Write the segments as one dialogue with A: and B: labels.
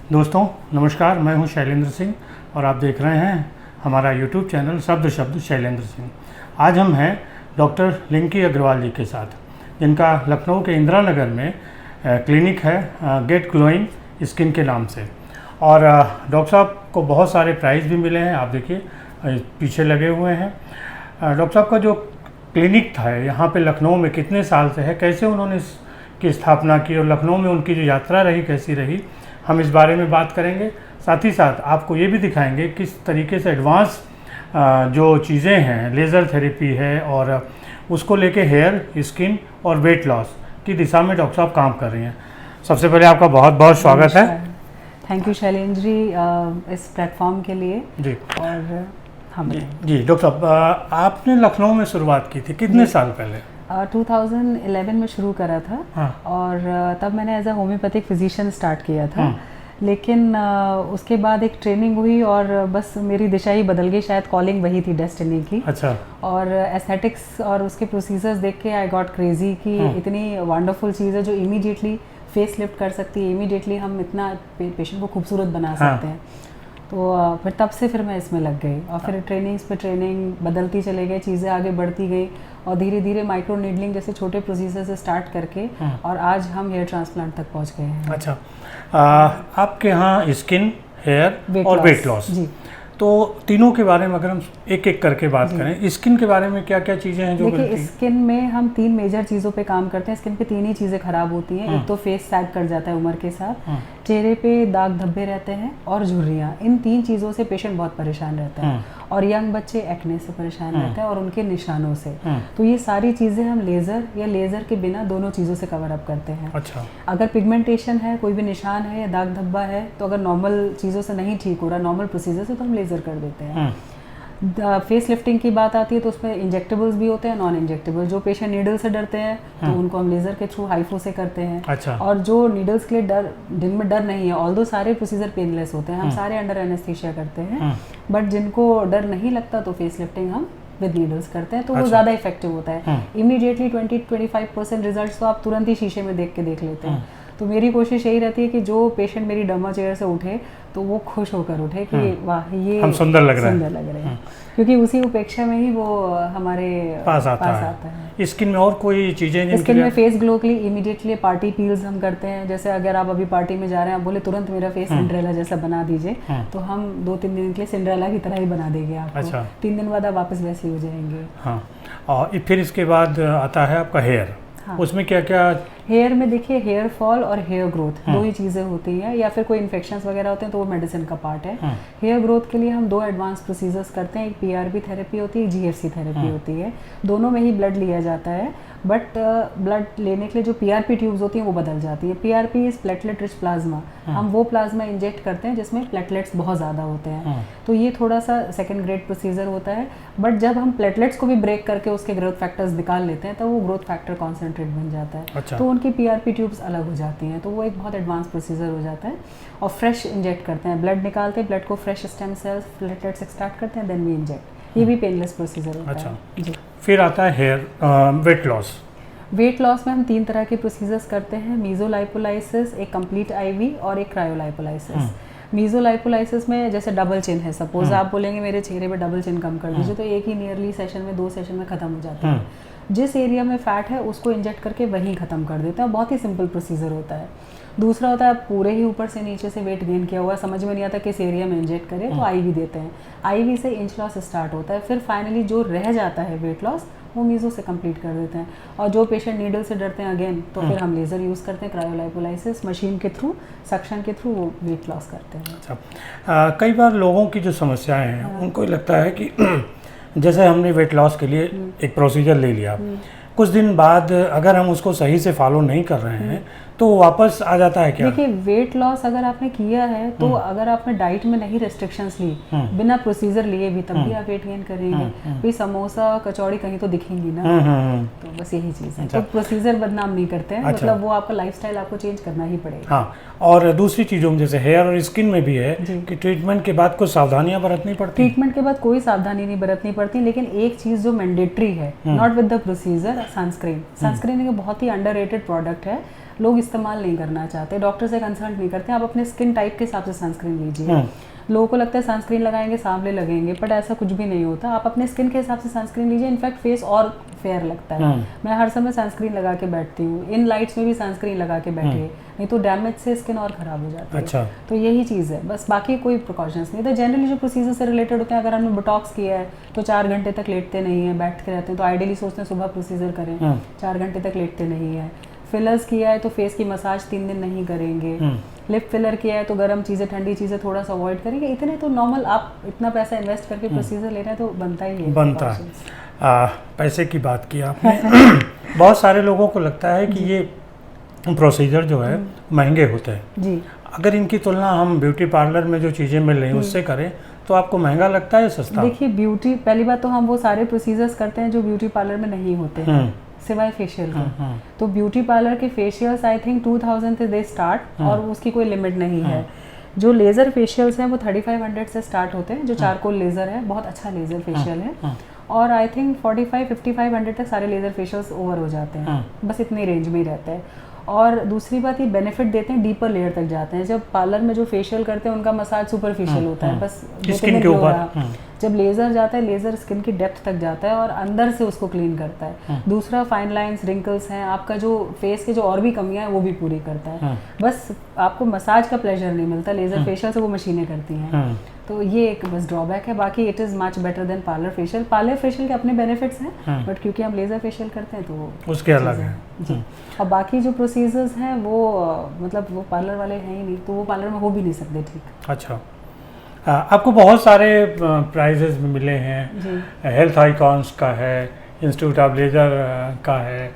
A: दोस्तों नमस्कार, मैं हूं शैलेंद्र सिंह और आप देख रहे हैं हमारा यूट्यूब चैनल शब्द शब्द शैलेंद्र सिंह। आज हम हैं डॉक्टर लिंकी अग्रवाल जी के साथ, जिनका लखनऊ के इंदिरा नगर में क्लिनिक है गेट ग्लोइंग स्किन के नाम से। और डॉक्टर साहब को बहुत सारे प्राइज़ भी मिले हैं, आप देखिए पीछे लगे हुए हैं। डॉक्टर साहब का जो क्लिनिक था यहाँ पे लखनऊ में कितने साल से है, कैसे उन्होंने इसकी स्थापना की और लखनऊ में उनकी जो यात्रा रही कैसी रही, हम इस बारे में बात करेंगे। साथ ही साथ आपको ये भी दिखाएंगे किस तरीके से एडवांस जो चीज़ें हैं, लेज़र थेरेपी है और उसको लेके हेयर, स्किन और वेट लॉस की दिशा में डॉक्टर साहब काम कर रही हैं। सबसे पहले आपका बहुत बहुत स्वागत है।
B: थैंक यू शैलेंद्र जी इस प्लेटफॉर्म के लिए जी। और हम
A: जी डॉक्टर साहब, आपने लखनऊ में शुरुआत की थी कितने साल पहले?
B: 2011 में शुरू करा था। हाँ। और तब मैंने as a homeopathic physician start किया था। लेकिन उसके बाद एक ट्रेनिंग हुई और बस मेरी दिशा ही बदल गई, शायद कॉलिंग वही थी डेस्टिनी की। अच्छा। और एस्थेटिक्स और उसके प्रोसीजर्स देख के आई गॉट क्रेजी कि इतनी वंडरफुल चीज़ है जो इमीडिएटली फेस लिफ्ट कर सकती है, इमीडिएटली हम इतना पेशेंट को खूबसूरत बना सकते हैं। तो फिर तब से फिर मैं इसमें लग गई और फिर ट्रेनिंग्स पे ट्रेनिंग बदलती चले गए, चीज़ें आगे बढ़ती गई और धीरे धीरे माइक्रो नीडलिंग जैसे छोटे प्रोसीजर से स्टार्ट करके और आज हम हेयर ट्रांसप्लांट तक पहुंच गए हैं। अच्छा,
A: आपके यहाँ स्किन, हेयर और वेट लॉस, जी, तो तीनों के बारे में अगर हम एक एक करके बात करें, स्किन के बारे में क्या क्या चीज़ें हैं जो
B: देखिए स्किन में हम 3 मेजर चीज़ों पे काम करते हैं। स्किन पे 3 ही चीज़ें खराब होती हैं। एक तो फेस सैग कर जाता है उम्र के साथ, चेहरे पे दाग धब्बे रहते हैं और झुर्रियाँ। इन 3 चीज़ों से पेशेंट बहुत परेशान रहता है और यंग बच्चे एक्ने से परेशान रहते हैं और उनके निशानों से। तो ये सारी चीज़ें हम लेज़र या लेज़र के बिना दोनों चीज़ों से कवर अप करते हैं। अच्छा। अगर पिगमेंटेशन है, कोई भी निशान है या दाग धब्बा है, तो अगर नॉर्मल चीज़ों से नहीं ठीक हो रहा, नॉर्मल प्रोसीजर से, तो हम लेज़र कर देते हैं। फेस लिफ्टिंग की बात आती है तो उसमें इंजेक्टेबल्स भी होते हैं, नॉन इंजेक्टेबल। जो पेशेंट नीडल से डरते हैं तो उनको हम लेज़र के थ्रू हाइफो से करते हैं। अच्छा। और जो नीडल्स के लिए जिनमें डर नहीं है, ऑल्दो सारे प्रोसीजर पेनलेस होते हैं, हम सारे अंडर एनेस्थीसिया करते हैं, बट जिनको डर नहीं लगता तो फेस लिफ्टिंग हम विद नीडल्स करते हैं, तो वो ज़्यादा इफेक्टिव होता है। इमीडिएटली 20-25% रिजल्ट तो आप तुरंत ही शीशे में देख के देख लेते हैं। तो मेरी कोशिश यही रहती है कि जो पेशेंट मेरी डर्मा चेयर से उठे तो वो खुश होकर उठे कि वाह ये
A: हम सुंदर लग
B: रहे हैं, क्योंकि उसी उपेक्षा में ही वो हमारे पास आता है।
A: स्किन में और कोई चीज़ें?
B: स्किन में फेस ग्लो के लिए इमीडिएटली पार्टी पील्स हम करते हैं। जैसे अगर आप अभी पार्टी में जा रहे हैं, आप बोले तुरंत मेरा फेस सिंड्रेला जैसा बना दीजिए, तो हम 2-3 दिन के लिए सिंड्रेला की तरह ही बना देंगे आपको। अच्छा। 3 दिन बाद आप वापस वैसे ही हो जाएंगे। हाँ।
A: और फिर इसके बाद आता है आपका हेयर। हाँ। उसमें क्या क्या?
B: हेयर में देखिए हेयर फॉल और हेयर ग्रोथ 2 ही चीज़ें होती हैं, या फिर कोई इन्फेक्शंस वगैरह होते हैं तो वो मेडिसिन का पार्ट है। हेयर ग्रोथ के लिए हम 2 एडवांस प्रोसीजर्स करते हैं, एक PRP थेरेपी होती है, एक GFC थेरेपी होती है। दोनों में ही ब्लड लिया जाता है, बट ब्लड लेने के लिए जो PRP ट्यूब्स होती हैं वो बदल जाती है। PRP is platelet rich plasma. हम वो प्लाज्मा इंजेक्ट करते हैं जिसमें प्लेटलेट्स बहुत ज़्यादा होते हैं, तो ये थोड़ा सा सेकेंड ग्रेड प्रोसीजर होता है। बट जब हम प्लेटलेट्स को भी ब्रेक करके उसके ग्रोथ फैक्टर्स निकाल लेते हैं तो वो ग्रोथ फैक्टर कॉन्सेंट्रेट बन जाता है। अच्छा। तो उनकी PRP ट्यूब्स अलग हो जाती हैं, तो वो एक बहुत एडवांस प्रोसीजर हो जाता है। और फ्रेश इंजेक्ट करते हैं, ब्लड निकालते हैं, ब्लड को fresh stem cells platelets extract करते हैं, देन वी इंजेक्ट। ये भी पेनलेस प्रोसीजर होता है। अच्छा जी।
A: फिर आता है hair weight loss.
B: Weight loss में हम 3 तरह के प्रोसीजर्स करते हैं, मीज़ोलाइपोलाइसिस, एक कंप्लीट IV और एक क्रायोलाइपोलाइसिस। मीज़ोलाइपोलाइसिस में जैसे डबल चिन है, सपोज आप बोलेंगे मेरे चेहरे पे डबल चिन कम कर दीजिए, तो एक ही नियरली सेशन में 2 सेशन में ख़त्म हो जाता है। जिस एरिया में फैट है उसको इंजेक्ट करके वहीं ख़त्म कर देते हैं, बहुत ही सिंपल प्रोसीजर होता है। दूसरा होता है आप पूरे ही ऊपर से नीचे से वेट गेन किया हुआ है, समझ में नहीं आता किस एरिया में इंजेक्ट करें, तो IV देते हैं। IV से इंच लॉस स्टार्ट होता है, फिर फाइनली जो रह जाता है वेट लॉस वो मीज़ो से कंप्लीट कर देते हैं। और जो पेशेंट नीडल से डरते हैं अगेन, तो फिर हम लेज़र यूज़ करते हैं, क्रायोलाइपोलाइसिस मशीन के थ्रू, सक्शन के थ्रू वो वेट लॉस करते हैं।
A: अच्छा, कई बार लोगों की जो समस्याएं हैं उनको लगता है कि जैसे हमने वेट लॉस के लिए एक प्रोसीजर ले लिया, कुछ दिन बाद अगर हम उसको सही से फॉलो नहीं कर रहे हैं तो वापस आ जाता है क्या?
B: देखिए वेट लॉस अगर आपने किया है तो अगर आपने डाइट में नहीं रेस्ट्रिक्शंस ली, बिना प्रोसीजर लिए भी, तब भी आप वेट गेन करेंगे। भाई समोसा कचौड़ी कहीं तो दिखेंगी ना, तो बस यही चीज़ है। तो प्रोसीजर बदनाम नहीं करते हैं, मतलब वो आपका लाइफस्टाइल आपको चेंज करना ही पड़ेगा।
A: हाँ, और दूसरी चीज़ों में जैसे हेयर और स्किन में भी है कि ट्रीटमेंट के बाद कुछ सावधानियां बरतनी पड़ती।
B: ट्रीटमेंट के बाद कोई सावधानी नहीं बरतनी पड़ती, लेकिन एक चीज़ जो मैंडेटरी है, not with the procedure, sunscreen. Sunscreen एक बहुत ही अंडररेटेड प्रोडक्ट है। लोग इस्तेमाल नहीं करना चाहते, डॉक्टर से कंसल्ट नहीं करते। आप अपने स्किन टाइप के हिसाब से सनस्क्रीन लीजिए। लोगों को लगता है सनस्क्रीन लगाएंगे सांवले लगेंगे, बट ऐसा कुछ भी नहीं होता। आप अपने स्किन के हिसाब से सनस्क्रीन लीजिए, इनफैक्ट फेस और फेयर लगता है। मैं हर समय सनस्क्रीन लगा के बैठती हूँ, इन लाइट्स में भी सनस्क्रीन लगा के बैठिए, नहीं तो डैमेज से स्किन और ख़राब हो जाती है।
A: अच्छा।
B: तो यही चीज़ है, बस बाकी कोई प्रिकॉशंस नहीं। तो जनरली जो प्रोसीजर से रिलेटेड होते हैं, अगर हमने बोटॉक्स किया है तो 4 घंटे तक लेटते नहीं हैं, बैठ के रहते हैं, तो आइडियली सोचते हैं सुबह प्रोसीजर करें, 4 घंटे तक लेटते नहीं है। फिलर्स किया है तो फेस की मसाज 3 दिन नहीं करेंगे। लिप फिलर किया है तो गर्म चीज़ें, ठंडी चीज़ें थोड़ा सा अवॉइड करेंगे। इतने तो नॉर्मल, आप इतना पैसा इन्वेस्ट करके प्रोसीजर ले रहे हैं तो बनता ही है।
A: बनता है। पैसे की बात की आपने। बहुत सारे लोगों को लगता है कि ये प्रोसीजर जो है महंगे होते हैं
B: जी।
A: अगर इनकी तुलना हम ब्यूटी पार्लर में जो चीज़ें मिल रही हैं उससे करें तो आपको महंगा लगता है सस्ता?
B: देखिए ब्यूटी, पहली बात तो हम वो सारे प्रोसीजर्स करते हैं जो ब्यूटी पार्लर में नहीं होते हैं, सिवाय फेशियल के। तो ब्यूटी पार्लर के फेशियल्स आई थिंक 2000 से दे स्टार्ट, और उसकी कोई लिमिट नहीं है। जो लेज़र फेशियल्स हैं वो 3500 से स्टार्ट होते हैं, जो चारकोल लेज़र है, बहुत अच्छा लेज़र फेशियल है। और आई थिंक 45-5500 तक सारे लेज़र फेशियल्स ओवर हो जाते हैं, बस इतनी रेंज में ही रहते हैं। और दूसरी बात, ये बेनिफिट देते हैं, डीपर लेयर तक जाते हैं। जब पार्लर में जो फेशियल करते हैं उनका मसाज सुपरफिशियल होता है, बस
A: स्किन के ऊपर।
B: जब लेज़र जाता है, लेज़र स्किन की डेप्थ तक जाता है और अंदर से उसको क्लीन करता है। दूसरा, फाइन लाइंस, रिंकल्स हैं, आपका जो फेस के जो और भी कमियां हैं वो भी पूरी करता है। बस आपको मसाज का प्लेजर नहीं मिलता, लेज़र फेशियल से वो मशीनें करती हैं। तो ये एक बस ड्रॉबैक है, बाकी it is much better than parlour facial. Parlour facial के अपने बेनिफिट्स हैं, बट क्योंकि हम लेज़र फेशियल करते हैं तो
A: उसके अलग है
B: जी। और बाकी जो प्रोसीजर्स हैं वो मतलब वो पार्लर वाले हैं ही नहीं, तो वो पार्लर में हो भी नहीं सकते ठीक।
A: अच्छा। आपको बहुत सारे प्राइजेस मिले हैं, हेल्थ आइकॉन्स का है, इंस्टीट्यूट ऑफ लेजर का है,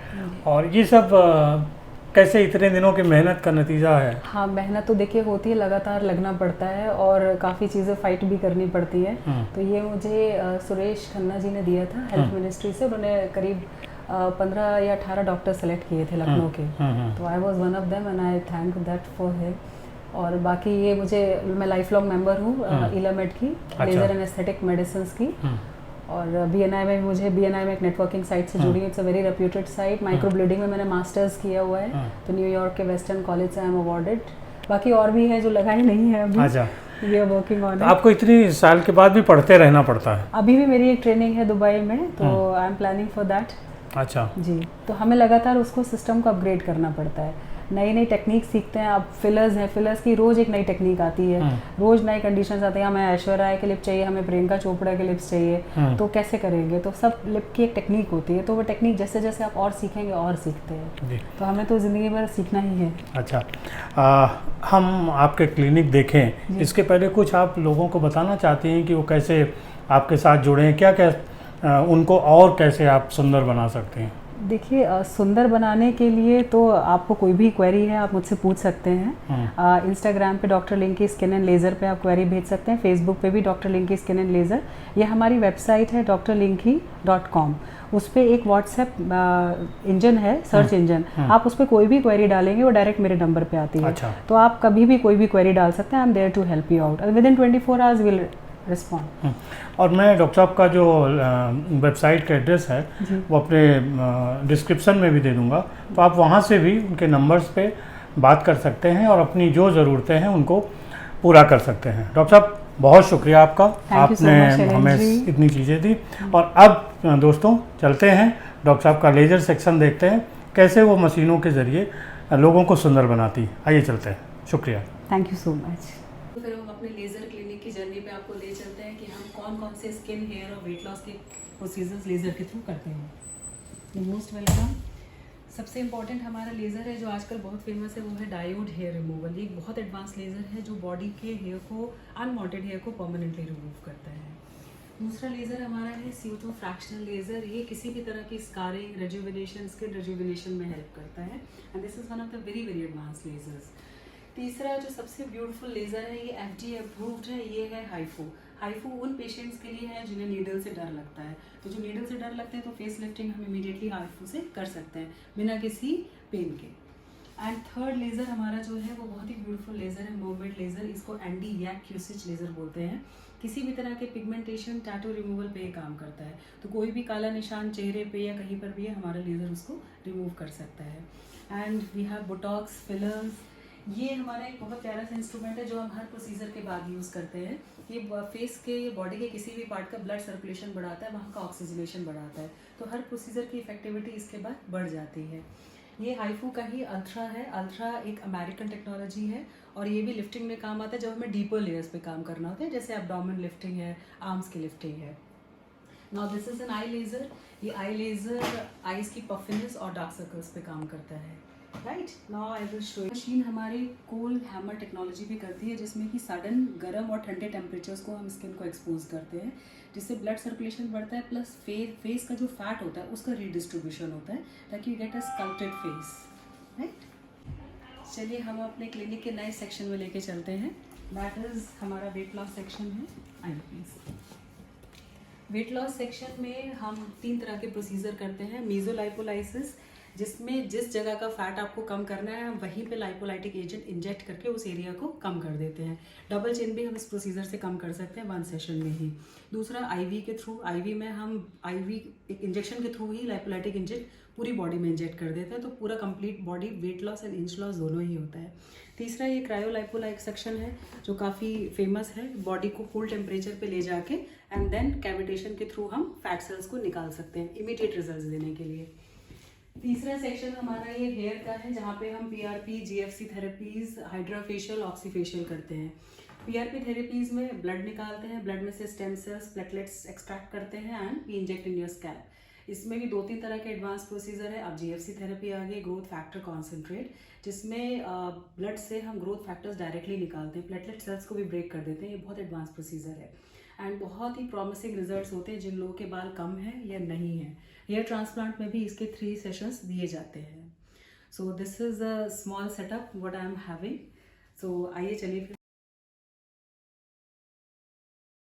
A: और ये सब कैसे इतने दिनों की मेहनत का नतीजा है?
B: हाँ, मेहनत तो देखिए होती है, लगातार लगना पड़ता है और काफ़ी चीज़ें फाइट भी करनी पड़ती है। तो ये मुझे सुरेश खन्ना जी ने दिया था हेल्थ मिनिस्ट्री से। उन्होंने करीब 15 या 18 डॉक्टर सेलेक्ट किए थे लखनऊ के, तो I was one of them and I thank that for him. और बाकी ये मैं लाइफ लॉन्ग मेंबर हूँ इलामेड की, लेजर एंड एस्थेटिक मेडिसिन की। और BNI में मुझे, BNI में एक नेटवर्किंग साइट से जुड़ी, it's a very reputed site. Microblading में मैंने मास्टर्स किया हुआ है, तो न्यूयॉर्क के वेस्टर्न कॉलेज से आई एम अवॉर्डेड। बाकी और भी है जो लगाई नहीं है अभी।
A: अच्छा।
B: We are working on it.
A: आपको इतनी साल के बाद भी पढ़ते रहना पड़ता है?
B: अभी भी मेरी एक ट्रेनिंग है दुबई में, तो I am planning for that.
A: अच्छा
B: जी। तो हमें लगातार उसको सिस्टम को अपग्रेड करना पड़ता है, नई नई टेक्निक सीखते हैं। अब फिलर्स हैं, फिलर्स की रोज़ एक नई टेक्निक आती है, रोज़ नई कंडीशंस आती हैं। हमें ऐश्वर्या राय के लिप चाहिए, हमें प्रियंका चोपड़ा के लिप्स चाहिए, तो कैसे करेंगे? तो सब लिप की एक टेक्निक होती है, तो वो टेक्निक जैसे जैसे आप और सीखेंगे और सीखते हैं, तो हमें तो ज़िंदगी भर सीखना ही है।
A: अच्छा। हम आपके क्लिनिक देखें, इसके पहले कुछ आप लोगों को बताना चाहती हैं कि वो कैसे आपके साथ जुड़े, क्या क्या उनको और कैसे आप सुंदर बना सकते हैं?
B: देखिए, सुंदर बनाने के लिए तो आपको कोई भी क्वेरी है आप मुझसे पूछ सकते हैं। इंस्टाग्राम पे डॉक्टर लिंकी स्किन एंड लेज़र पे आप क्वेरी भेज सकते हैं, फेसबुक पे भी डॉक्टर लिंकी स्किन एंड लेज़र। ये हमारी वेबसाइट है drlinky.com। उस पर एक व्हाट्सएप इंजन है, सर्च इंजन, आप उस पर कोई भी क्वेरी डालेंगे वो डायरेक्ट मेरे नंबर पे आती है।
A: अच्छा।
B: तो आप कभी भी कोई भी क्वेरी डाल सकते हैं, I am there to help you out, with in 24 hours will respond.
A: और मैं डॉक्टर साहब का जो वेबसाइट का एड्रेस है वो अपने डिस्क्रिप्शन में भी दे दूंगा, तो आप वहाँ से भी उनके नंबर्स पे बात कर सकते हैं और अपनी जो ज़रूरतें हैं उनको पूरा कर सकते हैं। डॉक्टर साहब बहुत शुक्रिया आपका, आपने हमें इतनी चीज़ें दी। और अब दोस्तों चलते हैं डॉक्टर साहब का लेज़र सेक्शन देखते हैं, कैसे वो मशीनों के ज़रिए लोगों को सुंदर बनाती। आइए चलते हैं। शुक्रिया,
B: थैंक यू सो मच।
C: तो फिर हम अपने लेज़र क्लिनिक की जर्नी पे आपको ले चलते हैं कि हम कौन कौन से स्किन, हेयर और वेट लॉस के प्रोसीजर्स लेज़र के थ्रू करते हैं। Most welcome. सबसे इम्पॉर्टेंट हमारा लेज़र है जो आजकल बहुत फेमस है, वो है डायोड हेयर रिमूवल। ये एक बहुत एडवांस लेज़र है जो बॉडी के हेयर को, अनवांटेड हेयर को परमानेंटली रिमूव करता है। दूसरा लेज़र हमारा है CO2 फ्रैक्शनल लेज़र। ये किसी भी तरह की स्कारिंग, रेजुविनेशन, स्किन रेजुविनेशन में हेल्प करता है, and this is one of the very very advance lasers. तीसरा जो सबसे ब्यूटीफुल लेज़र है, ये FDA अप्रूव्ड है, ये है हाइफू। हाइफू उन पेशेंट्स के लिए है जिन्हें नीडल से डर लगता है, तो जो नीडल से डर लगता है तो फेस लिफ्टिंग हम इमीडिएटली हाइफू से कर सकते हैं बिना किसी पेन के। एंड थर्ड लेज़र हमारा जो है वो बहुत ही ब्यूटीफुल लेज़र है, मोमेड लेज़र। इसको एंटी यैक क्यूसिच लेज़र बोलते हैं। किसी भी तरह के पिगमेंटेशन, टैटू रिमूवल पे ये काम करता है, तो कोई भी काला निशान चेहरे पे या कहीं पर भी है, हमारा लेज़र उसको रिमूव कर सकता है। And we have botox, fillers. ये हमारा एक बहुत प्यारा सा इंस्ट्रूमेंट है जो हम हर प्रोसीजर के बाद यूज़ करते हैं। ये फेस के, बॉडी के किसी भी पार्ट का ब्लड सर्कुलेशन बढ़ाता है, वहाँ का ऑक्सीजनेशन बढ़ाता है, तो हर प्रोसीजर की इफेक्टिविटी इसके बाद बढ़ जाती है। ये हाइफू का ही अल्ट्रा है। अल्ट्रा एक अमेरिकन टेक्नोलॉजी है और ये भी लिफ्टिंग में काम आता है जब हमें डीपर लेयर्स पे काम करना होता है, जैसे एब्डोमेन लिफ्टिंग है, आर्म्स की लिफ्टिंग है। Now this is an I laser. ये आई लेज़र आईज की पफिनेस और डार्क सर्कल्स पे काम करता है। Right, now I will show. Machine हमारी कोल्ड हैमर टेक्नोलॉजी भी करती है, जिसमें कि सडन गर्म और ठंडे टेम्परेचर्स को हम स्किन को एक्सपोज करते हैं, जिससे ब्लड सर्कुलेशन बढ़ता है, प्लस फेस का जो फैट होता है उसका रीडिस्ट्रीब्यूशन होता है, ताकि you get a sculpted face. Right, चलिए हम अपने क्लिनिक के नए सेक्शन में लेके चलते हैं। दैट इज़ हमारा वेट लॉस सेक्शन है। आइए प्लीज़। वेट लॉस सेक्शन में हम 3 तरह के प्रोसीजर करते हैं। मीज़ोलाइपोलाइसिस, जिसमें जिस जगह का फैट आपको कम करना है हम वहीं पे लाइपोलाइटिक एजेंट इंजेक्ट करके उस एरिया को कम कर देते हैं। डबल चिन भी हम इस प्रोसीजर से कम कर सकते हैं 1 सेशन में ही। दूसरा आईवी के थ्रू। आईवी में हम एक इंजेक्शन के थ्रू ही लाइपोलाइटिक एजेंट पूरी बॉडी में इंजेक्ट कर देते हैं, तो पूरा complete body weight loss and inch loss दोनों ही होता है। तीसरा ये क्रायोलाइपोलाइक सेक्शन है जो काफ़ी फेमस है। बॉडी को कूल टेम्परेचर पे ले जाके एंड देन कैविटेशन के थ्रू हम फैट सेल्स को निकाल सकते हैं इमीडिएट रिजल्ट्स देने के लिए। तीसरा सेक्शन हमारा ये हेयर का है, जहाँ पे हम पीआरपी, जीएफसी थेरेपीज, हाइड्राफेशियल, ऑक्सीफेशियल करते हैं। पीआरपी थेरेपीज में ब्लड निकालते हैं, ब्लड में से स्टेम सेल्स, प्लेटलेट्स एक्सट्रैक्ट करते हैं and we inject in your scalp. इसमें भी 2-3 तरह के एडवांस प्रोसीजर है। अब जीएफसी थेरेपी आ गई, ग्रोथ फैक्टर कॉन्सेंट्रेट, जिसमें ब्लड से हम ग्रोथ फैक्टर्स डायरेक्टली निकालते हैं, प्लेटलेट सेल्स को भी ब्रेक कर देते हैं। ये बहुत एडवांस प्रोसीजर है एंड बहुत ही प्रॉमिसिंग रिजल्ट्स होते हैं जिन लोगों के बाल कम है या नहीं है। हेयर ट्रांसप्लांट में भी इसके 3 सेशंस दिए जाते हैं। So this is a small setup what I am having. So आइए चलिए फिर